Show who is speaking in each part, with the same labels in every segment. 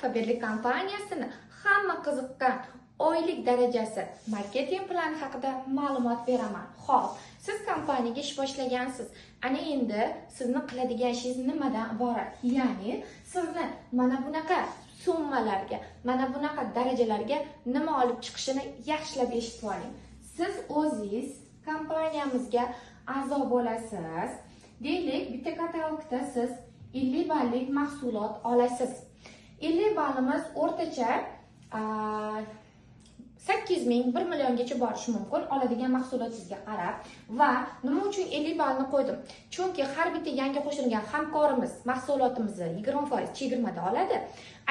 Speaker 1: Faberlik kompaniyasini hamma qiziqqan oylik darajasi marketing plani haqida ma'lumot beraman. Xo'p, siz kompaniyaga ish boshlagansiz. Ana endi sizni qiladigan ishingiz nimadan iborat? Ya'ni sizni mana bunaqa summalarga, mana bunaqa darajalarga nima olib chiqishini yaxshilab eshitib oling. Siz o'zingiz kompaniyamizga a'zo bo'lasiz. Deylik, bitta katalogda siz 50 ballik mahsulot olasiz. 50 ballimiz o'rtacha 800 ming 1 milliongacha borishi mumkin oladigan mahsulotingizga qarab. Va nima uchun 50 ballni qo'ydim? Chunki har bitta yangi qo'shilgan hamkorimiz mahsulotimizni 20% chegirmada oladi.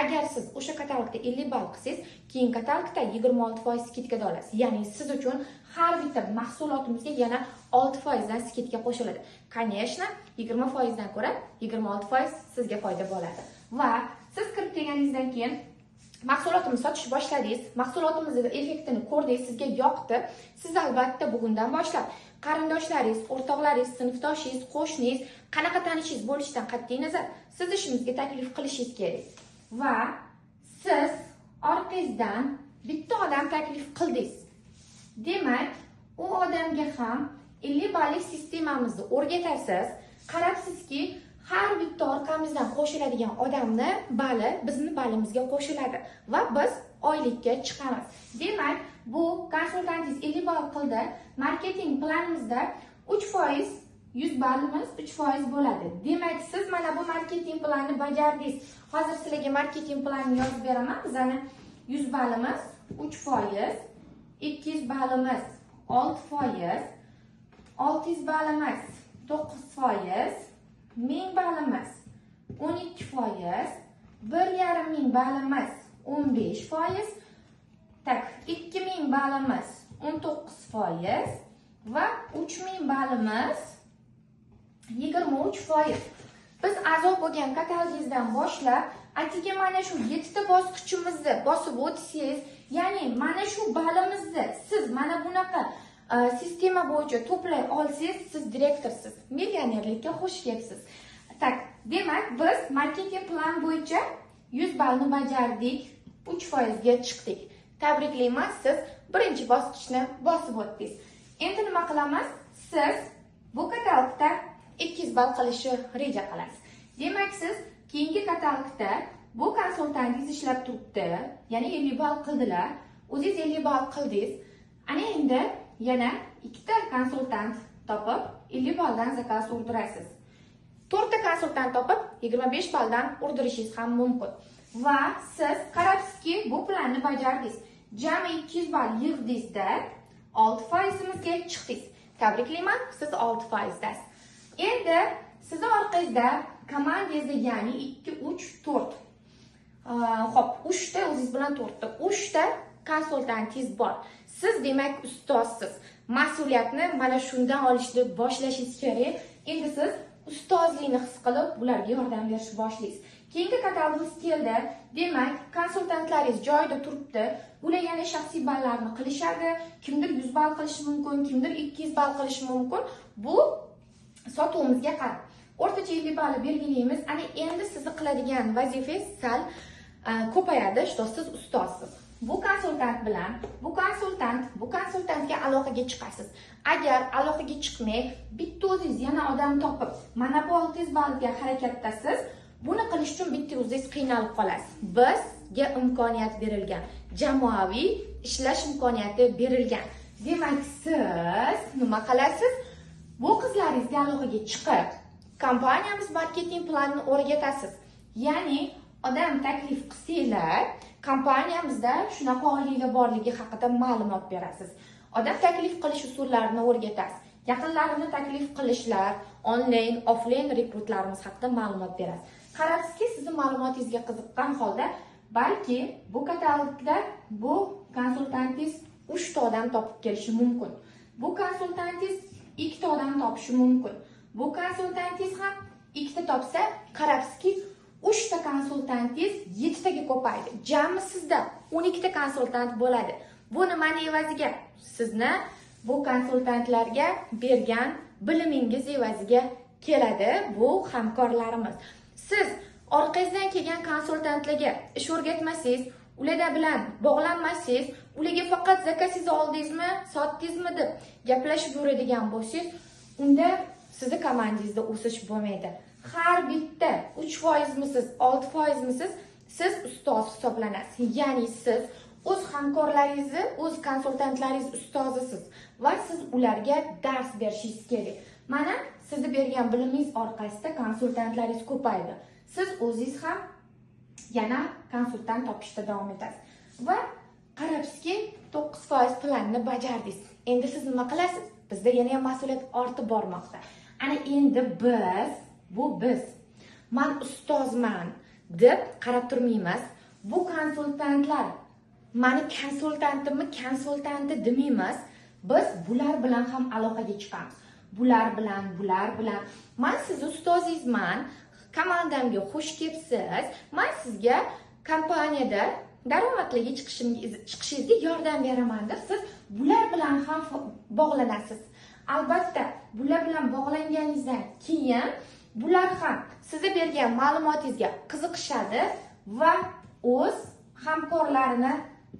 Speaker 1: Agar siz o'sha katalogda 50 ball qilsangiz, keyin katalogda 26% skidkada olasiz. Ya'ni siz uchun har bitta mahsulotimizga yana 6% dan skidka qo'shiladi. Конечно, 20% dan ko'ra 26% sizga foyda bo'ladi. Va siz kirib kelganingizdan keyin mahsulotimizni sotishni boshladingiz, mahsulotimizning effektini ko'rdingiz, sizga yoqdi. Siz albatta bugundan boshlab qarindoshlaringiz, o'rtoqlaringiz, sinfdoshingiz, qo'shningiz, qanaqa tanishingiz bo'lishidan qat'iy nazar siz ishimizga taklif qilishingiz kerak. Va siz orqangizdan bitta odam taklif qildingiz. Demak, u odamga ham 50 ballik sistemamizni o'rgatasiz. Qarabsizki, har bitta orqamizdan qo'shiladigan odamni bali bizni balimizga qo'shiladi va biz oylikka chiqamiz. Demak, bu konsultantingiz 50 ball qildi. Marketing planimizda 3% 100 ballimiz 3% bo'ladi. Demak, siz mana bu marketing planini bajardingiz. Hozir sizlarga marketing planini yozib beraman. Bizning 100 ballimiz 3%, 200 ballimiz 6%, 600 ballimiz 9%, 1000 ballimiz 12%, 1,5 ballimiz 15%, tak 2000 ballimiz 19% va 3000 ballimiz 23%. Biz a'zo bo'lgan katalogingizdan boshlab, atiga mana shu 7 ta bosqichimizni bosib o'tsangiz, ya'ni mana shu ballimizni siz mana bunaqa sistema bo'yicha to'play olsangiz, siz direktorsiz, millionerlikka xush kelibsiz. Tak, demak, biz marketing plan bo'yicha 100 ballni bajardik, 3% ga chiqdik. Tabriklayman, siz birinchi bosqichni bosib o'tdingiz. Endi nima qilamiz? Siz bu katalogda 200 ball qilishni reja qilasiz. Demak, siz keyingi katalogda bu konsultantingiz ishlab turibdi, ya'ni 50 ball qildilar, o'zingiz 50 ball qildingiz. Ana endi yana ikkita konsultant topib 50 balldan zakaz urdirasiz. 4 ta konsultant topib 25 balldan urdirishingiz ham mumkin. Va siz qarabsizki, bu planni bajardingiz. Jami 200 ball yig'dingizda 6%imizga chiqdingiz. Tabriklayman, siz 6%dasiz. Endi sizni orqangizda komandangizda, ya'ni 2, 3, 4. Xo'p, 3 ta o'zingiz bilan 4 ta, 3 ta konsultantingiz bor. Siz demak ustozsiz. Mas'uliyatni mana shundan olishni boshlashingiz kerak. Endi siz ustozlikni his qilib, ularga yordam berishni boshlaysiz. Keyingi katalogimiz keldi. Demak, konsultantlaringiz joyida turibdi. Ular yana shaxsiy ballarni qilishadi. Kimdir 100 ball qilishi mumkin, kimdir 200 ball qilishi mumkin. Bu sotuvimizga qarab. O'rtacha 50 ball belgilaymiz. Ana endi sizni qiladigan vazifangiz sal ko'payadi, что siz ustozsiz. Bu konsultant bilan, bu konsultantga aloqaga chiqasiz. Agar aloqaga chiqmay, bitta o'zingiz yana odam topib, mana bu 600 ballga harakatdasiz, buni qilish uchun bitta o'zingiz qiynalib qolasiz. Bizga imkoniyat berilgan, jamoaviy ishlash imkoniyati berilgan. Demak, siz nima qilasiz? Bu qizlaringizga aloqaga chiqib, kompaniyamiz marketing planini o'rgatasiz. Ya'ni odam taklif qilsanglar, kompaniyamizda shunaqa oyliklar borligi haqida ma'lumot berasiz. Odam taklif qilish usullarini o'rgatasiz. Yaqinlarini taklif qilishlar, onlayn, offlayn rekrutlarimiz haqida ma'lumot berasiz. Qarabsizki, sizning ma'lumotingizga qiziqqan holda, balki bu katalogda bu konsultantingiz 3 ta odam topib kelishi mumkin. Bu konsultantingiz 2 ta odam topishi mumkin. Bu konsultantingiz ham 2 ta topsa, qarabsizki, 3 ta konsultantingiz 7 taga ko'paydi. Jami sizda 12 ta konsultant bo'ladi. Bu nimani evaziga? Sizni bu konsultantlarga bergan bilimingiz evaziga keladi bu hamkorlarimiz. Siz orqangizdan kelgan konsultantlarga ish o'rgatmasangiz, ular bilan bog'lanmasangiz, ularga faqat zakatsiz oldingizmi, sotdingizmi deb gaplashib yuradigan bo'lsangiz, unda sizni komandangizda o'sish bo'lmaydi. Har bitta 3%misiz, 6%misiz, siz ustoz hisoblanasiz. Ya'ni siz o'z hamkorlaringizni, o'z konsultantlaringiz ustozisiz va siz ularga dars berishingiz kerak. Mana sizni bergan bilimingiz orqasida konsultantlaringiz ko'paydi. Siz o'zingiz ham yana konsultant topishda davom etasiz. Va qarabsizki, 9% planni bajardingiz. Endi siz nima qilasiz? Bizda yana ham mas'uliyat ortib bormoqda. Ana endi biz men ustozman deb qarab turmaymiz. Bu konsultantlar meni konsultanti demaymiz. Biz bular bilan ham aloqaga chiqamiz. Bular bilan. Men siz ustozingizman, komandamga xush kelibsiz. Men sizga kompaniyada daromadlarga chiqishingizga yordam beraman deb siz bular bilan ham bog'lanasiz. Albatta, bular bilan bog'langaningizdan keyin bular ham sizga bergan ma'lumotingizga qiziqishadi va o'z hamkorlarini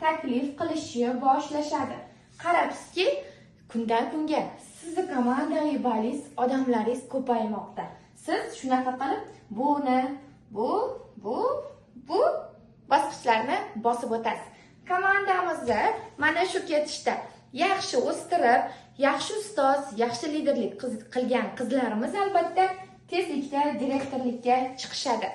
Speaker 1: taklif qilishni boshlashadi. Qarabsizki, kundan kunga sizni komandangiz, odamlaringiz ko'paymoqda. Siz shunaqa qilib bu bosqichlarni bosib o'tasiz. Komandamizni mana shu ketishda yaxshi o'stirib, yaxshi ustoz, yaxshi liderlik qilgan qizlarimiz albatta tezlikda direktorlikka chiqishadi.